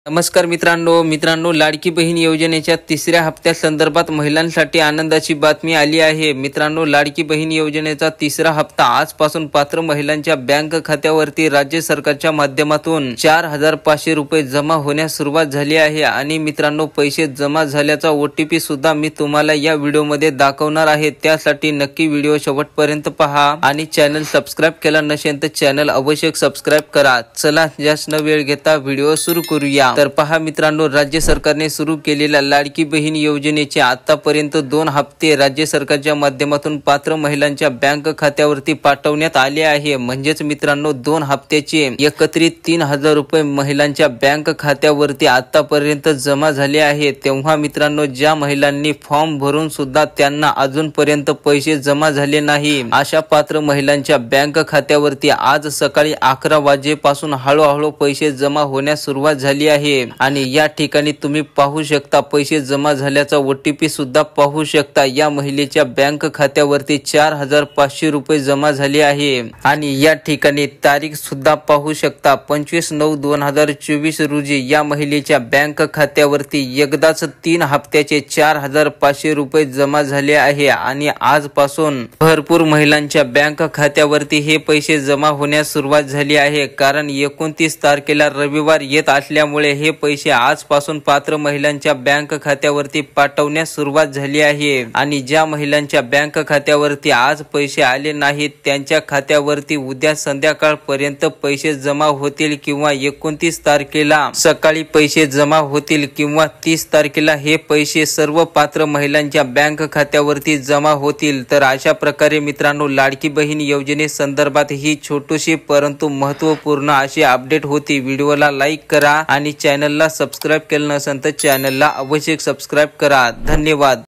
नमस्कार मित्रांनो लाडकी बहीण योजनेच्या तिसऱ्या हप्त्या संदर्भात महिलांसाठी आनंदाची बातमी आली आहे। मित्रांनो, लाडकी बहीण योजनेचा तिसरा हप्ता आजपासून पात्र महिलांच्या बँक खात्यावरती राज्य सरकारच्या माध्यमातून 4500 रुपये जमा होण्यास सुरुवात झाली आहे। आणि मित्रांनो, पैसे जमा झाल्याचा OTP सुद्धा मी तुम्हाला या व्हिडिओमध्ये दाखवणार आहे। त्यासाठी नक्की व्हिडिओ शेवटपर्यंत पहा आणि चॅनल सबस्क्राइब केला नसेल तर चॅनल अवश्य सबस्क्राइब करा। चला जास्त न वेळ घेता व्हिडिओ सुरू करूया। तर पहा मित्रांनो, राज्य सरकारने सुरू केलेल्या लाडकी बहीण योजनेचे आतापर्यंत 2 हप्ते राज्य सरकारच्या माध्यमातून पात्र महिलांच्या बँक खात्यावरती पाठवण्यात आले आहे। म्हणजेच मित्रांनो, 2 हप्त्याचे एकत्रित 3000 रुपये महिलांच्या बँक खात्यावरती आतापर्यंत जमा झाले आहेत। तेव्हा मित्रांनो, ज्या महिलांनी फॉर्म भरून सुद्धा त्यांना अजूनपर्यंत पैसे जमा झाले नाही, अशा पात्र महिलांच्या बँक खात्यावरती आज सकाळी 11 वाजेपासून हळूहळू पैसे जमा होण्यास सुरुवात झाली आहे। आणि या ठिकाणी तुम्ही पाहू शकता, पैसे जमा झाल्याचा OTP सुद्धा पाहू शकता। या महिलेच्या बँक खात्यावरती 4500 रुपये जमा झाले आहे। आणि या ठिकाणी तारीख सुद्धा पाहू शकता, 25/9/2024 रोजी या महिलेच्या बँक खात्यावरती एकदाच 3 हप्त्याचे 4500 रुपये जमा झाले आहे। आणि आजपासून भरपूर महिलांच्या बँक खात्यावरती हे पैसे जमा होण्यास सुरुवात झाली आहे। कारण 29 तारखेला रविवार येत असल्यामुळे हे पैसे आजपासून पात्र महिलांच्या बँक खात्यावरती पाठवण्यास सुरुवात झाली आहे। आणि ज्या महिलांच्या बँक खात्यावरती आज पैसे आले नाहीत, त्यांच्या खात्यावरती उद्या संध्याकाळपर्यंत पैसे जमा होतील किंवा 29 तारखेला सकाळी पैसे जमा होतील किंवा 30 तारखेला हे पैसे सर्व पात्र महिलांच्या बँक खात्यावरती जमा होतील। तर अशा प्रकारे मित्रांनो, लाडकी बहीण योजनेसंदर्भात ही छोटीशी परंतु महत्त्वपूर्ण अशी अपडेट होती। व्हिडिओला लाईक करा आणि चॅनलला सबस्क्राइब केलं नसेल तर चॅनलला अवश्य सबस्क्राइब करा। धन्यवाद।